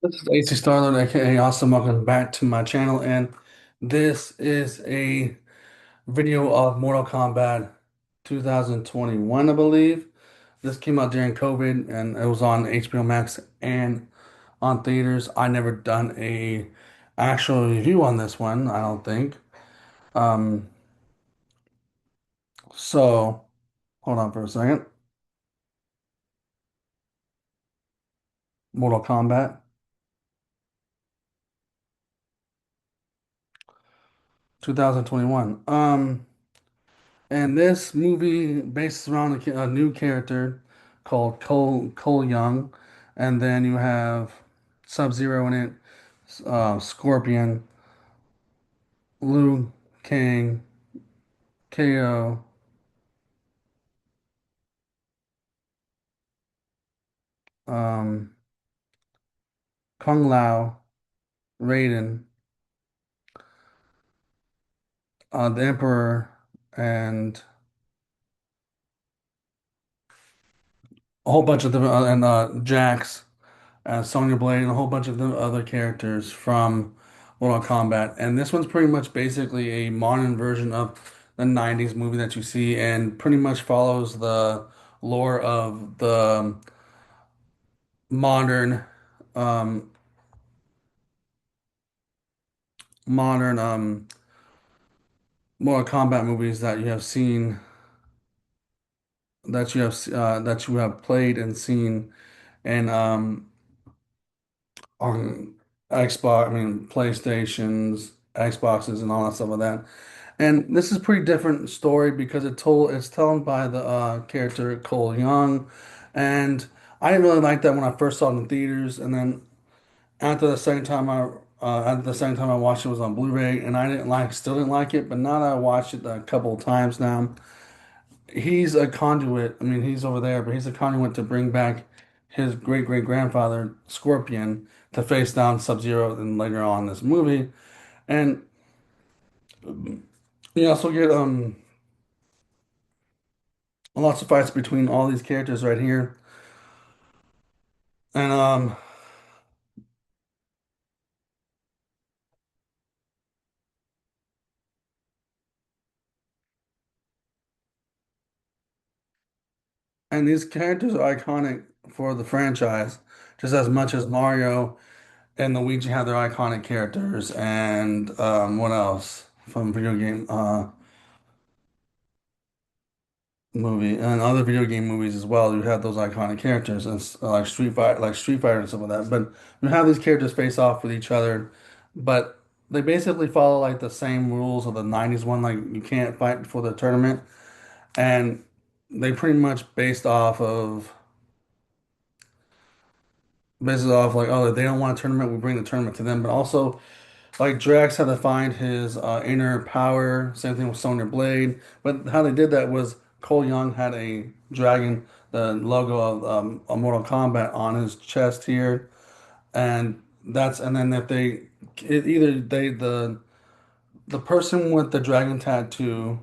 This is AC Starlord, aka Awesome. Welcome back to my channel, and this is a video of Mortal Kombat 2021, I believe. This came out during COVID, and it was on HBO Max and on theaters. I never done a actual review on this one, I don't think. Um, so hold on for a second. Mortal Kombat 2021. And this movie bases around a new character called Cole Young, and then you have Sub-Zero in it, Scorpion, Liu Kang, KO, um, Kung Lao, Raiden, the Emperor, and a whole bunch of them, and Jax, Sonya Blade, and a whole bunch of the other characters from Mortal Kombat. And this one's pretty much basically a modern version of the 90s movie that you see and pretty much follows the lore of the modern um modern Mortal Kombat movies that you have seen that you have played and seen and on Xbox, I mean PlayStations, Xboxes and all that stuff like that. And this is a pretty different story because it's told by the character Cole Young, and I didn't really like that when I first saw it in theaters, and then after the second time I watched it was on Blu-ray, and I didn't like still didn't like it, but now that I watched it a couple of times now, he's a conduit. I mean, he's over there, but he's a conduit to bring back his great great grandfather Scorpion to face down Sub-Zero and later on in this movie, and you also get lots of fights between all these characters right here. And and these characters are iconic for the franchise just as much as Mario and Luigi have their iconic characters and what else from video game movie and other video game movies as well. You have those iconic characters and like Street Fighter and stuff like that. But you have these characters face off with each other, but they basically follow like the same rules of the 90s one, like you can't fight before the tournament. And they pretty much based off like, oh, if they don't want a tournament, we bring the tournament to them. But also, like Drax had to find his inner power. Same thing with Sonya Blade. But how they did that was Cole Young had a dragon, the logo of a Mortal Kombat on his chest here, and and then if they either the person with the dragon tattoo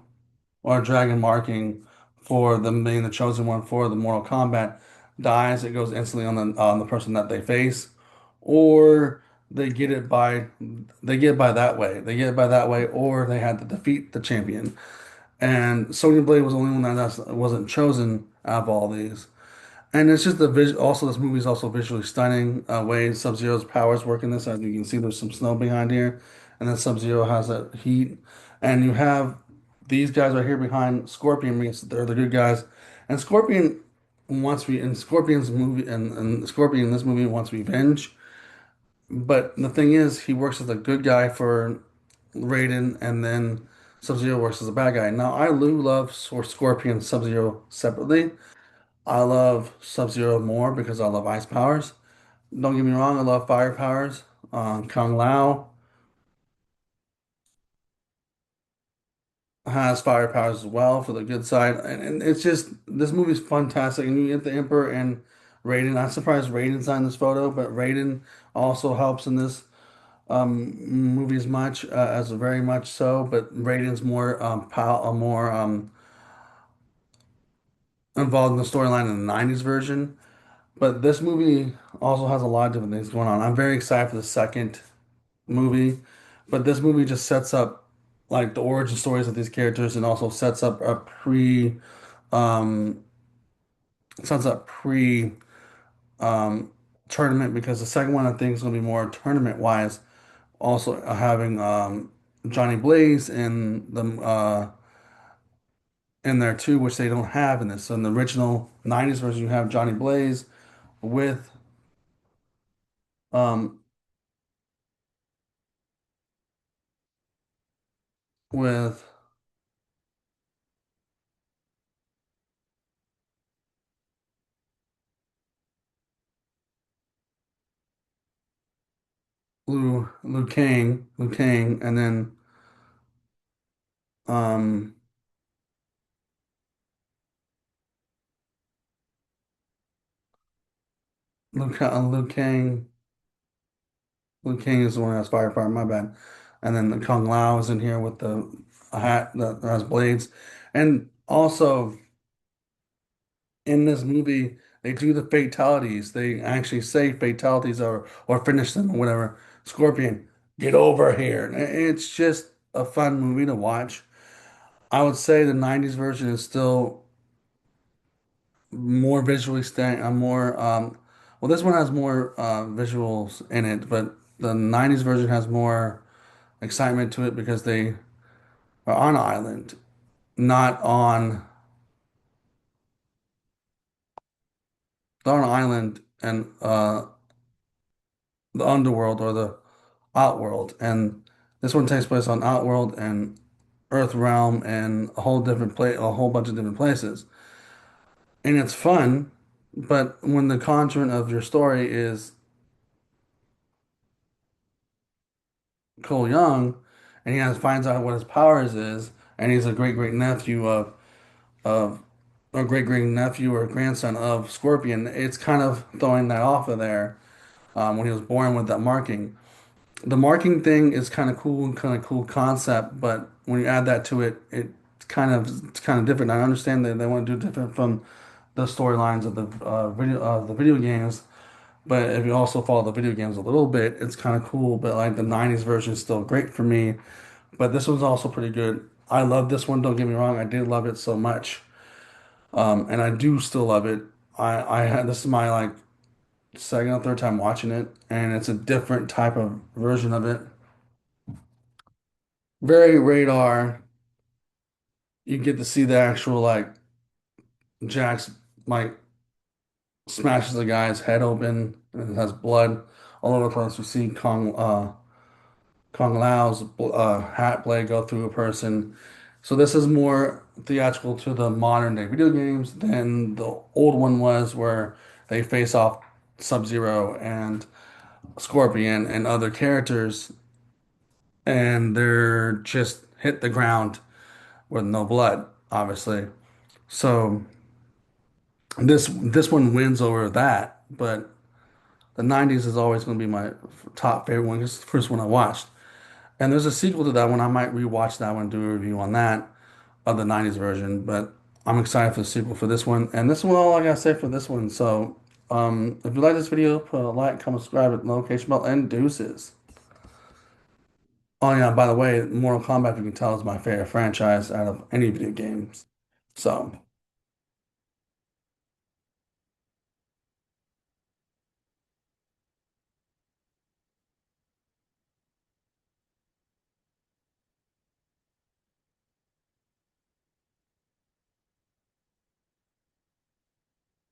or dragon marking for them being the chosen one for the Mortal Kombat dies, it goes instantly on the person that they face, or they get it by they get it by that way. They get it by that way, or they had to defeat the champion. And Sonya Blade was the only one that wasn't chosen out of all these. And it's just the visual. Also, this movie is also visually stunning. Way Sub-Zero's powers work in this, as you can see, there's some snow behind here, and then Sub-Zero has that heat, and you have these guys right here behind Scorpion because they're the good guys, and Scorpion in this movie wants revenge, but the thing is, he works as a good guy for Raiden, and then Sub-Zero works as a bad guy. Now, I do love Scorpion and Sub-Zero separately. I love Sub-Zero more because I love ice powers. Don't get me wrong, I love fire powers. Kung Lao has fire powers as well for the good side. And it's just, this movie's fantastic. And you get the Emperor and Raiden. I'm surprised Raiden's not in this photo, but Raiden also helps in this movie as much, as very much so. But Raiden's more involved in the storyline in the 90s version. But this movie also has a lot of different things going on. I'm very excited for the second movie, but this movie just sets up like the origin stories of these characters and also um sets up pre um tournament because the second one I think is gonna be more tournament wise. Also having Johnny Blaze in there too, which they don't have in this. So in the original 90s version you have Johnny Blaze with um with Liu Kang, and then um Liu Kang. Liu Kang is the one that has firepower, my bad. And then the Kung Lao is in here with the a hat that has blades. And also in this movie, they do the fatalities. They actually say fatalities or finish them or whatever. Scorpion, get over here. And it's just a fun movie to watch. I would say the 90s version is still more visually stunning. Well, this one has more visuals in it, but the 90s version has more excitement to it because they are on an island, not on they're on an island and the underworld or the outworld. And this one takes place on outworld and Earth realm and a whole different place, a whole bunch of different places. And it's fun, but when the content of your story is Cole Young and finds out what his powers is, and he's a great nephew of a great nephew or grandson of Scorpion, it's kind of throwing that off of there when he was born with that marking. The marking thing is kind of cool and kind of cool concept, but when you add that to it, it's kind of different. I understand that they want to do different from the storylines of the video games, but if you also follow the video games a little bit, it's kind of cool. But like the 90s version is still great for me, but this one's also pretty good. I love this one, don't get me wrong, I did love it so much. And I do still love it. I had this is my like second or third time watching it, and it's a different type of version of it. Very radar. You get to see the actual like Jax like smashes the guy's head open and it has blood all over the place. We see Kung Lao's hat blade go through a person. So this is more theatrical to the modern day video games than the old one was, where they face off Sub-Zero and Scorpion and other characters, and they're just hit the ground with no blood, obviously. So this one wins over that, but the 90s is always going to be my top favorite one. It's the first one I watched. And there's a sequel to that one. I might rewatch that one, do a review on that of the 90s version, but I'm excited for the sequel for this one. And this one, all I gotta say for this one. So, if you like this video, put a like, comment, subscribe, hit the notification bell, and deuces. Oh yeah, by the way, Mortal Kombat, you can tell, is my favorite franchise out of any video games. So.